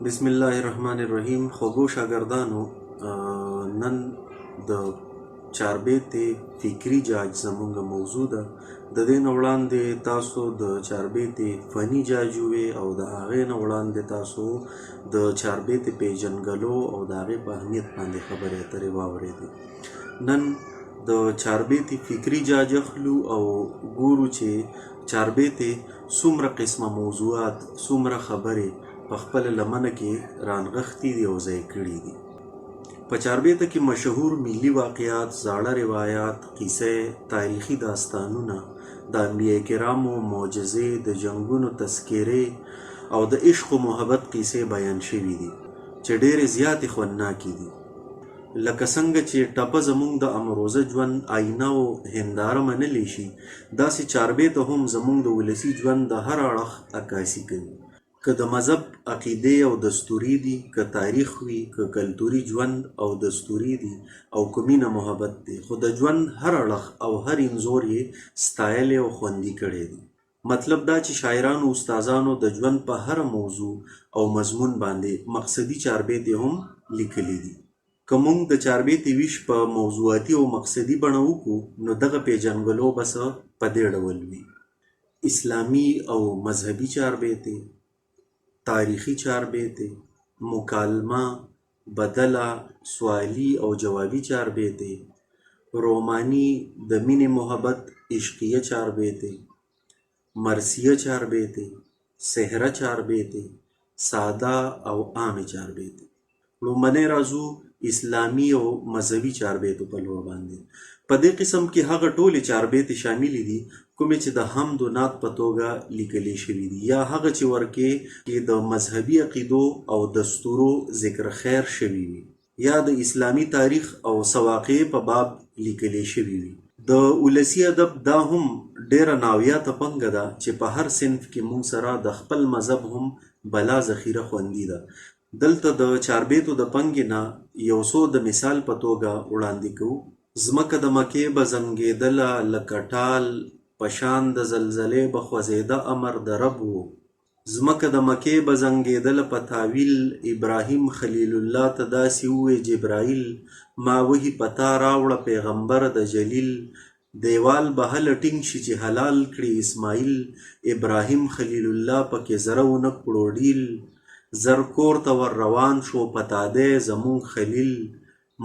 بسم الله الرحمن الرحیم. خوږو شاګردانو، نن د چاربېتې فکري جاج زمونږ موضوع ده. د دې نه وړاندې تاسو د چاربېتې فني جاج وې او د هغې نه وړاندې تاسو د چاربېتې پیژنګلو او د هغې په اهمیت باندې خبرې اترې واورېدې. نن د چاربېتې فکري جاج اخلو او ګورو چې چاربېتې څومره قسمه موضوعات، څومره خبرې په خپل لمنه کې رانغښتي دي او ځای کړي دي. په چاربېته کې مشهور ملي واقعات، زاړه روایات، قصې، تاریخي داستانونه، د انبیاء کرامو معجزې، د جنګونو تذکرې او د عشق و محبت قصې بیان شوي دي چې ډېرې زیاتې خوندناکې دي. لکه څنګه چې ټپه زموږ د امروزه ژوند آینه او هنداره منلی شي، داسې چاربېته هم زموږ د ولسي ژوند د هر اړخ عکاسي کوي. که د مذهب عقیدې او دستوري دي، که تاریخ وي، که کلتوري ژوند او دستوري دي، او که مینه محبت دی، خو د ژوند هر اړخ او هر انځور یې ستایلی او خوندي کړی دی. مطلب دا چې شاعرانو استادانو د ژوند په هر موضوع او مضمون باندې مقصدي چاربېتې هم لیکلي دي. که موږ د چاربېتې ویش په موضوعاتي او مقصدي بڼه وکړو، نو دغه پیژنګلو به څه په دې ډول وي: اسلامي او مذهبي چاربېتې، تاریخي چاربېتې، مکالمه، بدله، سوالی او جوابي چاربېتې، روماني، د مینې محبت عشقیه چاربېتې، مرثیه چاربېتې، سحره چاربېتې، ساده او عامې چاربېتې. لومړنی راځو اسلامي او مذهبي چاربېتو په لور باندې. په دې قسم کې هغه ټولې چاربېتې شاملې دي کومې چې د حمد و نعت په توګه لیکلې شوي دي، یا هغه چې ورکې د مذهبي عقیدو او دستورو ذکر خیر شوي وي، یا د اسلامي تاریخ او سواقعې په باب لیکلې شوي وي. د ولسي ادب دا هم ډېره ناویاته پنګه ده چې په هر صنف کې مونږ سره د خپل مذهب هم بلا ذخیره خوندي ده. دلته د چاربېتو د پنګې نه یو څو د مثال په توګه وړاندې کوو. ځمکه د مکې به زنګېدله لکه ټال، په شان د زلزلې به خوځېده امر د رب و. ځمکه د مکې به زنګېدله په تاویل، ابراهیم خلیل الله ته داسې ووې جبرائیل، ما وحي په تا راوړه پیغمبر د جلیل. دیوال به هله ټینګ شي چې حلال کړي اسماعیل، ابراهیم خلیل الله پکې زره ونه کړو ډیل. زر کور ته ور روان شو په تادی زمونږ خلیل،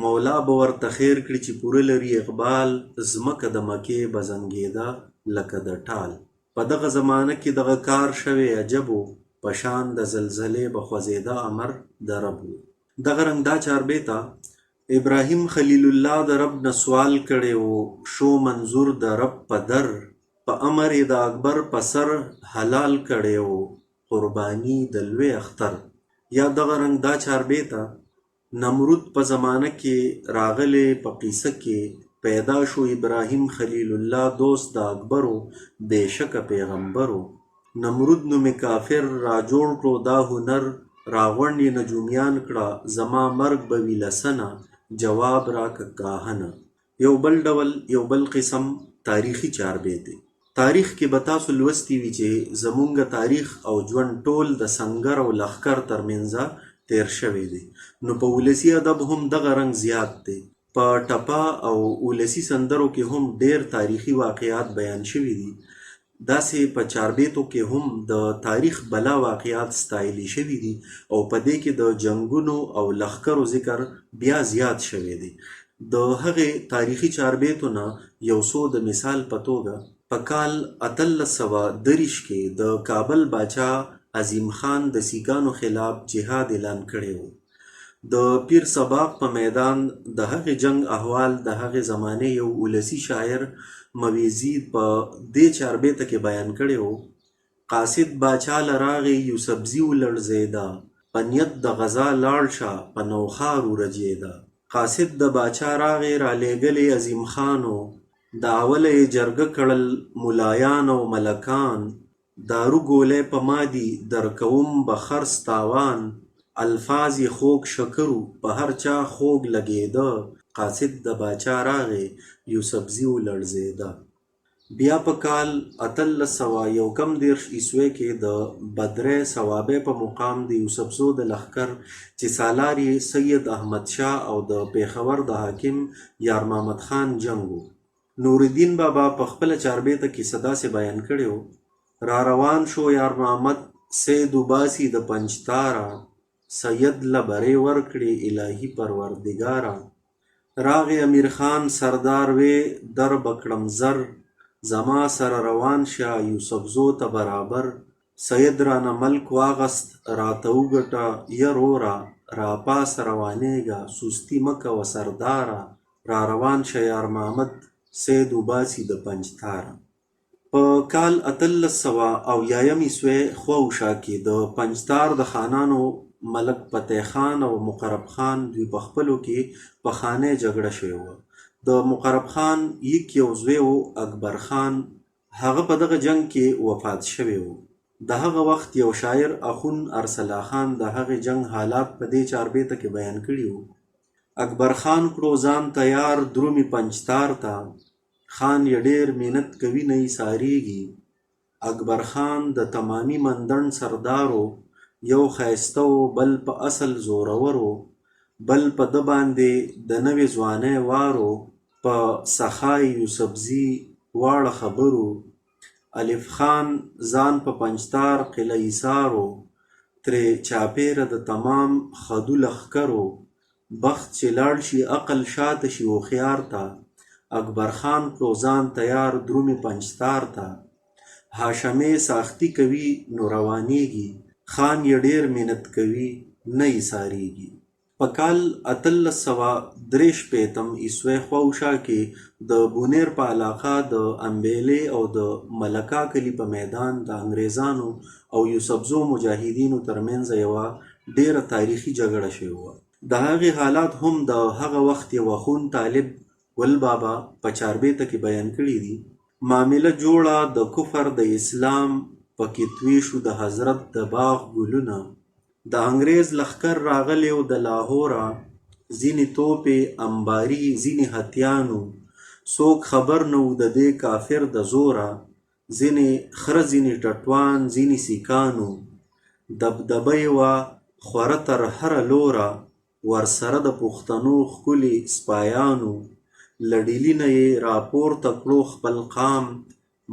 مولا به ورته خیر کړي چې پوره لري اقبال، ځمکه د مکې به زنګېده لکه د ټال. په دغه زمانه کې دغه کار شوی عجبو، په شان د زلزلې به خوځېده امر د رب و. دغه رنګ دا چاربېته ابراهیم خلیل الله د رب نه سوال کړی و، شو منظور د رب په در، په امر یې د اکبر په سر حلال کړی و قرباني د لوی اختر. یا دغه رنګ دا چاربېته نمرود په زمانه کې راغلی، په قیصه کې پیدا شو ابراهیم خلیل الله دوست د اکبرو، بېشکه پیغمبرو. نمرود نومې کافر را جوړ کړو دا هنر، راغونډ یې نجومیان کړه زما مرګ به وي لسنه، جواب راکه کاهنه. یو بل ډول، یو بل قسم تاریخي چاربېتې. تاریخ کې به تاسو لوستي وي چې زمونږ تاریخ او ژوند ټول د سنګر او لښکر ترمنځه تیر شوی دی. نو په ولسي ادب هم دغه رنګ زیات دی. په ټپه او ولسي سندرو کې هم ډېر تاریخي واقعات بیان شوي دي. داسې په چاربېتو کې هم د تاریخ بلا واقعات ستایلي شوي دي او په دې کې د جنګونو او لښکرو ذکر بیا زیات شوی دی. د هغې تاریخي چاربېتو نه یو څو د مثال په توګه، په کال 1830 کې د کابل باچا عظیم خان د سیکانو خلاف جهاد اعلان کړی و. د پیر سباق په میدان د هغې جنگ احوال د هغې زمانې یو ولسي شاعر مویزي په دې چاربېته کې بیان کړی و: قاصد باچا له راغی یوسفزي ولړزېده، په نیت د غزا لاړ شه په نوښار ورجېده. قاصد د باچا راغی رالیږلی عظیم خانو، د اوله یې جرګه کړل ملایان او ملکان. دارو ګولۍ په ما دي درکوم به خرڅ تاوان، الفاظ یې خوږ شکرو په هر چا خوږ لګېده. قاصد د باچا راغی یوسفزي ولړزېده. بیا په کال 1831 عیسوي کې د بدرې ثوابې په مقام د یوسفزو د لښکر چې سالار یې سید احمد شاه او د پیښور د حاکم یار محمد خان جنګ و. نورالدین بابا په خپله چاربېته کې داسې بیان کړی و: را روان شو یار محمد سید وباسي د پنجتاره، سید له برې ورکړي الهي پروردګاره. راغی امیر خان سردار وې در بکړم زر، زما سره روان شه یوسفزو ته برابر. سید رانه ملک واغست راته وګټه یروره، را پاس روانېږه سستی مه کوه سرداره، را روان شه یار محمد سید وباسي د پنجتاره. په کال 1800 عیسوي خواوشا کې د پنجتار د خانانو ملک فتح خان او مقرب خان دوی په خپلو کې په خانه جګړه شوې وه. د مقرب خان یو زوی و اکبر خان، هغه په دغه جنگ کې وفات شوی و. د هغه وخت یو شاعر اخون ارسلا خان د هغې جنگ حالات په دې چاربېته کې بیان کړي وو: اکبر خان کړو ځان تیار درومي پنجتار ته، خان یې ډېر مینت کوي نه یې ساریږي. اکبر خان د تمامي مندڼ سردارو، یو ښایسته و بل په اصل زورورو، بل په ده باندې د نوې ځوانۍ وارو، په سخای یوسفزي واړه خبرو. الف خان ځان په پنجتار قلعه ایسارو، ترې چاپېره د تمام خدو لښکرو. بخت چې لاړ شي عقل شاته شي هوښیار ته، اکبر خان کړو ځان تیار درومي پنجتار ته. هاشمې ساختي کوي نو روانېږي، خان یې ډېر مینت کوي نه یې ساریږي. په کال 1863 عیسوي خواوشا کې د بونیر په علاقه د امبیلې او د ملکا کلي په میدان د انګریزانو او یوسفزو مجاهدینو ترمنځ یوه ډېره تاریخي جګړه شوې وه. د هغې حالات هم د هغه وخت یو اخون طالب ګل بابا په چاربېته کې بیان کړي دي: معامله جوړه د کفر د اسلام، پکې توی شو د حضرت د باغ ګلونه. د انګریز لښکر راغلی و د لاهوره، ځینې توپې انباري ځینې هتیانو، څوک خبر نه و د دې کافر د زوره. ځینې خره ځینې ټټوان ځینې سیکانو، دبدبه یې وه خوره تر هره لوره، ورسره د پښتنو ښکلي سپایانو. له ډیلي نه یې راپورته کړو خپل قام،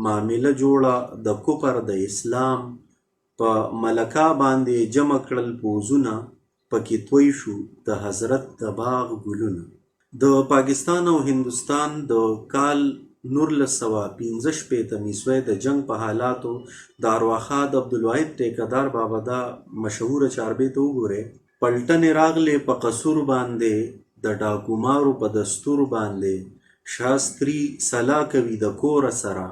معامله جوړه د کفر د اسلام. په ملکا باندې جمع کړل پوځونه، پکې توی شو د حضرت د باغ ګلونه. د پاکستان او هندوستان د کال 1965 عیسوي د جنگ په حالاتو د ارواښاد عبدالواحد ټیکهدار بابا دا مشهوره چاربېته وګورئ: پلټنې راغلې په قصور باندې، د ډاکومارو په دستور باندې، شاستري سلا کوي د کوره سره،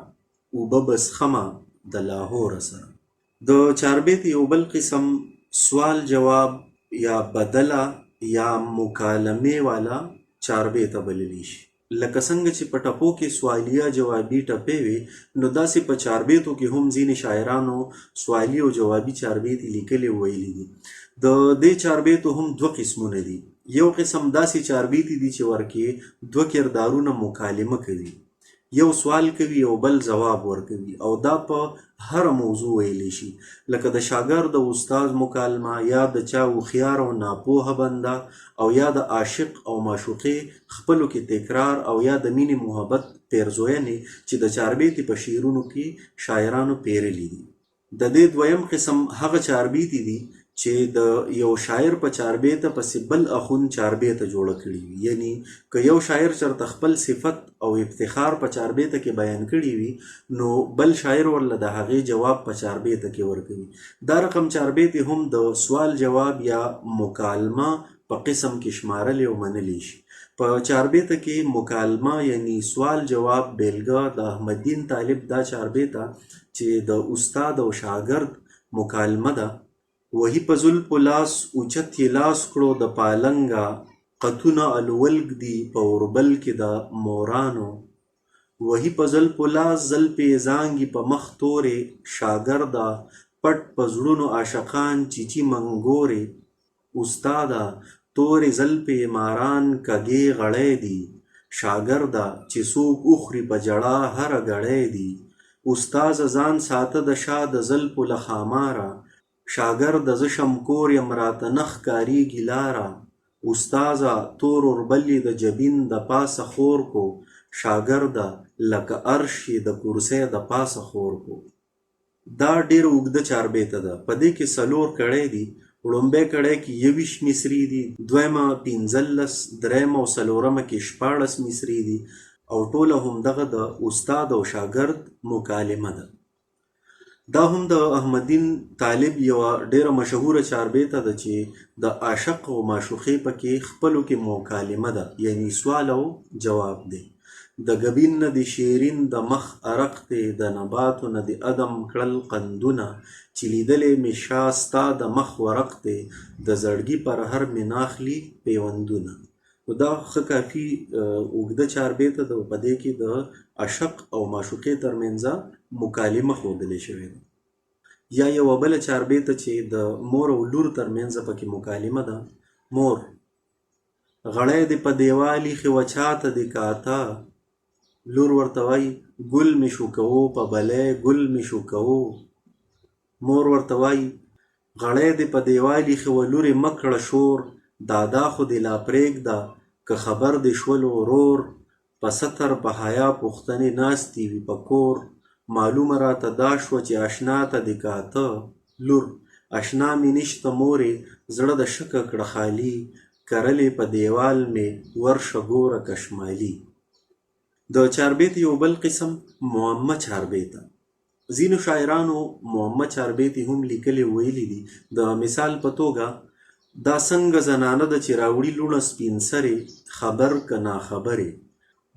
اوبه بسخمه د لاهور سره. د چاربېتې یو بل قسم سوال جواب یا بدله یا مکالمې والا چاربېته بللی شي. لکه څنګه چې په ټپو کې سوالیه جوابي ټپې وي، نو داسې په چاربېتو کې هم ځینې شاعرانو سوالي او جوابي چاربېتې لیکلې ویلي دي. د دې چاربېتو هم دوه قسمونه دي. یو قسم داسې چاربېتې دي چې ورکې دوه کردارونه مکالمه کوي، یو سوال کوي او بل ځواب ورکوي، او دا په هر موضوع ویلی شي، لکه د شاګرد او استاد مکالمه، یا د چا هوښیار او ناپوهه بنده، او یا د عاشق او معشوقې خپلو کې تکرار، او یا د مینې محبت پیرزوینې چې د چاربېتې په شعرونو کې شاعرانو پیرلي دي. د دې دویم قسم هغه چاربېتې دي چې د یو شاعر په چاربېته پسې بل اخون چاربېته جوړه کړي وي. یعنی که یو شاعر چېرته خپل صفت او افتخار په چاربېته کې بیان کړي وي، نو بل شاعر ورله د هغې جواب په چاربېته کې ورکوي. دا رقم چاربېتې هم د سوال جواب یا مکالمه په قسم کې شمارلی او منلی شي. په چاربېته کې مکالمه یعنی سوال جواب بیلګه د احمددین طالب دا چاربېته چې د استاد او شاګرد مکالمه ده: وهي په زلفو لاس اوچت یې لاس کړو د پالنګه، قطونه الولګ دي په اوربل کې د مورانو. وهي په زلفو لاس زلفې زانګي په مخ تورې، شاګرده پټ په زړونو عاشقان چیچي منګورې. استاده تورې زلفې ماران کږې غړی دي، شاګرده چې څوک اخري په جړا هره ګړی دی. استاذه ځان ساته د شا د زلفو له خاماره، شاګرده زه شمکور یم راته نه ښکارېږي لاره. استاذه تور اوربل یې د جبین د پاسه خور کو، شاګرده لکه عرش یې د کرسۍ د پاسه خور کو. دا ډېره اوږده چاربېته ده. په دې کې 4 کړۍ دي. وړومبی کړی کې 21 مصري دي، دویمه 15، درېیمه او څلورمه کې 16 مصري دي او ټوله همدغه د استاد او شاګرد مکالمه ده. دا هم د احمدین طالب یوه ډېره مشهوره چاربېته ده چې د عاشق او معشوقې پکې خپلو کې مکالمه ده، یعنی سوال او جواب دی. د ګبین نه د شیرین د مخ عرق دی، د نباتو نه د ادم کړل قندونه، چې لیدلی مې شا ستا د مخ ورق دی، د زړګي پر هر مې ناخلي پیوندونه. دا ښه کافي اوږده چاربېته ده. په دې کې د عاشق او معشوقې ترمنځ مکالمه ښودلی شوې ده. یا یوه بله چاربېته چې د مور او لور ترمنځ پکې مکالمه ده. مور: غړی دې په دیوال ایښې وه چاته دې کاته. لور ورته وایي: ګل مې شو کوو په بلی ګل مې شو کوو. مور ورته وایي: غړی دې په دیوال ایښې وه لورې مه کړه شور، دادا خو دې لا پرېږده که خبر دې شولو ورور. په ستر په حیا پوښتنې ناستې وي په کور، معلومه راته دا شوه چې اشنا ته دې کاته. لور: اشنا مې نشته مورې زړه د شکه کړه خالي، کرلې په دیوال مې ورشه ګوره کشمالي. د چاربېتې یو بل قسم معمه چاربېته. ځینو شاعرانو معمه چاربېتې هم لیکلي ویلي دي. د مثال په توګه: دا څنګه زنانه ده چې راوړي لوڼه سپین سرې، خبر که ناخبرې.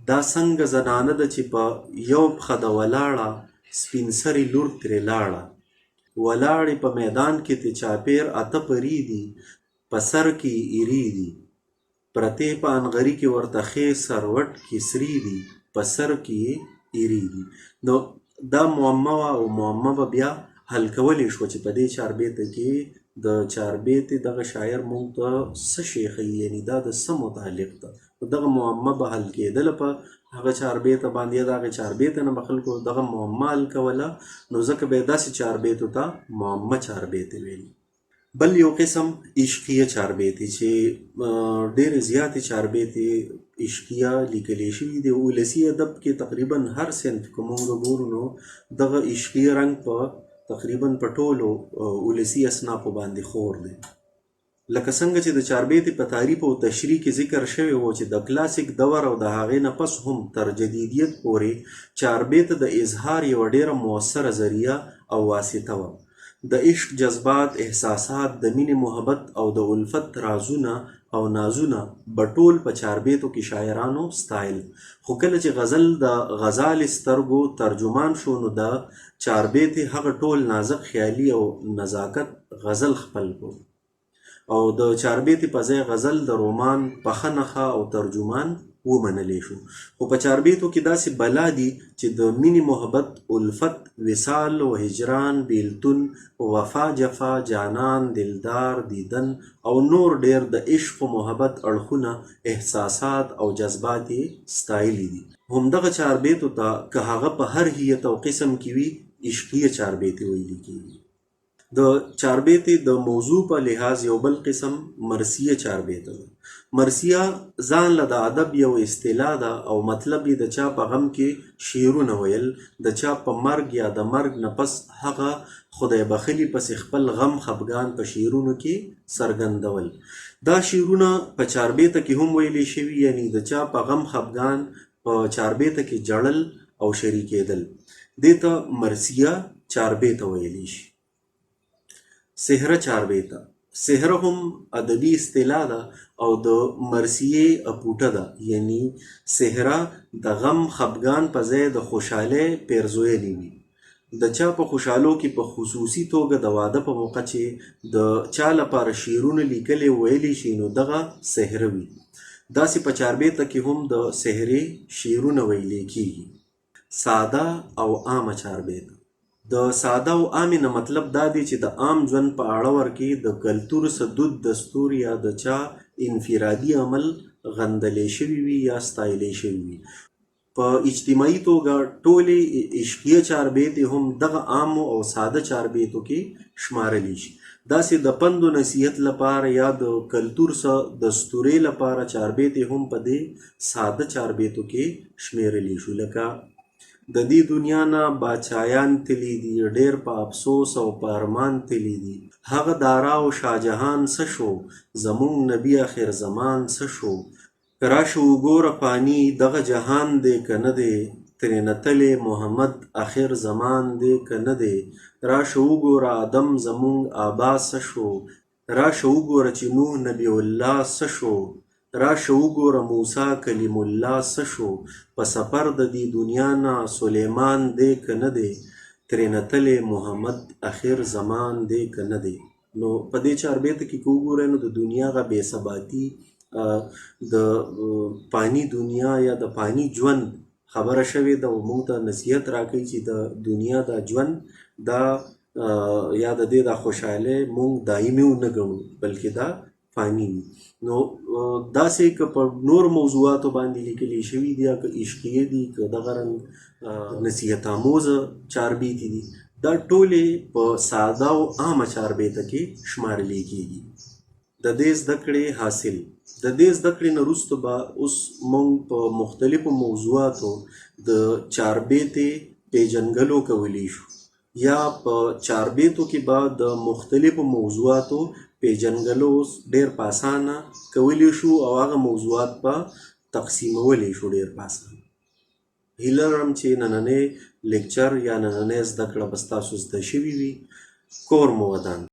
دا څنګه زنانه ده چې په یو پښه ده ولاړه، سپین سرې لور ترې لاړه. ولاړې په میدان کې ته چاپېر اته پرې دي، په سر کې یې ایرې دي. پرتې په انغري کې ورته ښې سروټ کې سرې دي، په سر کې یې ایرې دي. نو دا معمه وه او معمه به بیا حل کولی شوه چې په دې چاربېته کې د چاربېتې دغه شاعر موږ ته څه شی ښیي، یعنې دا د څه متعلق ده. دغه معمه به حل کېدله په هغه چاربېته باندې، یا د هغې چاربېته نه به خلکو دغه معمه حل کوله، نو ځکه به یې داسې چاربېتو ته معمه چاربېتې ویلي. بل یو قسم عشقیه چاربېتې چې ډېرې زیاتې چاربېتې عشقیه لیکلې شوي دي. ولسي ادب کې تقریبا هر صنف که موږ ګورو نو دغه عشقیه رنګ په تقریبا په ټولو ولسي اصنافو باندې خور دی. لکه څنګه چې د چاربېتې په تعریف او تشریح کې ذکر شوی و چې د کلاسیک دور او د هغې نه پس هم تر جدیدیت پورې چاربېته د اظهار یوه ډېره مؤثره ذریعه او واسطه وه. د عشق جذبات، احساسات، د مینې محبت او د الفت رازونه او نازونه به ټول په چاربېتو کې شاعرانو ستایل. خو کله چې غزل د غزال سترګو ترجمان شو نو د چاربېتې هغه ټول نازک خیالي او نزاکت غزل خپل کړو او د چاربېتې په ځای غزل د رومان پخه نښه او ترجمان ومنلی شو. خو په چاربېتو کې داسې بلا دي چې د مینې محبت، الفت، وصال و هجران، بیلتون، وفا جفا، جانان، دلدار، دیدن او نور ډېر د عشق و محبت اړخونه، احساسات او جذبات یې ستایلي دي. همدغه چاربېتو ته که هغه په هر هیت او قسم کې وي عشقیه چاربېتې ویلي کېږي. د چاربېتې د موضوع په لحاظ یو بل قسم مرثیه چاربېته ده. مرثیه ځان له د ادب یو اصطلاح ده او مطلب یې د چا په غم کې شعرونه ویل، د چا په مرګ یا د مرګ نه پس هغه خدای بخلي پسې خپل غم خفګان په شعرونو کې څرګندول. دا شعرونه په چاربېته کې هم ویلي شوي، یعنی د چا په غم خفګان په چاربېته کې جړل او شریکېدل. دې ته مرثیه چاربېته ویلی شي. سحره چاربېته. سحره هم ادبي اصطلاح ده او د مرثیې اپوټه ده، یعنی سحره د غم خفګان په ځای د خوشحالۍ پیرزویلې وي. د چا په خوشحالو کې په خصوصي توګه د واده په موقع چې د چا لپاره شعرونه لیکلې ویلی شي نو دغه سحره وي. داسې په چاربېته کې هم د سحرې شعرونه ویلې کېږي. ساده او عامه چاربېته. د ساده او عامې نه مطلب دا دی چې د عام ژوند په اړه ورکې د کلتور څه دود دستور یا د چا انفرادي عمل غندلې شوي وي یا ستایلې شوي وي. په اجتماعي توګه ټولې عشقیه چاربېتې هم دغه عامو او ساده چاربېتو کې شمارلی شي. داسې د پند و نصیحت لپاره یا د کلتور څخه دستورې لپاره چاربېتې هم په دې ساده چاربېتو کې شمیرلی شو. لکه د دې دنیا نه باچایان تللی دي، ډېر په افسوس او په ارمان تللی دي. هغه دارا او شاهجهان څه شو، زمونږ نبي آخر زمان څه شو. راشه وګوره فانی دغه جهان دی که نه دی، ترېنه تللی محمد آخر زمان دی که نه دی. راشه وګوره آدم زمونږ آبا څه شو، راشه وګوره چې نوح نبی الله څه شو. راشه وګوره موسی کلیم الله څه شو. په سفر د دې دنیا نه سلیمان دی که نه دی، ترېنه تللی محمد آخر زمان دی که نه دی. نو په دې چاربېته کې که وګورئ نو د دنیا هغه بې ثباتي، د فاني دنیا یا د فاني ژوند خبره شوې ده او موږ ته نصیحت راکوي چې د دنیا دا ژوند دا یا د دې دا خوشحالۍ موږ دایمي ونه ګڼو بلکې دا فاني وي. نو داسې که په نور موضوعاتو باندې لیکلي شوي دي، که عشقیه دي، که دغه رنګ نصیحت آموزه چاربېتې دي، دا ټولې په ساده او عامه چاربېته کې شمارلی کېږي. د دې زده کړې حاصل، د دې زده کړې نه وروسته به اوس موږ په مختلفو موضوعاتو د چاربېتې پیژنګلو کولی شو، یا په چاربېتو کې به د مختلفو موضوعاتو پیژنګلو ډېر په اسانه کولی شو او هغه موضوعات به تقسیمولی شو ډېر په اسانه. هیله لرم چې نننی لیکچر یا نننۍ زده کړه به ستاسو زده شوي وي. کور مو ودان.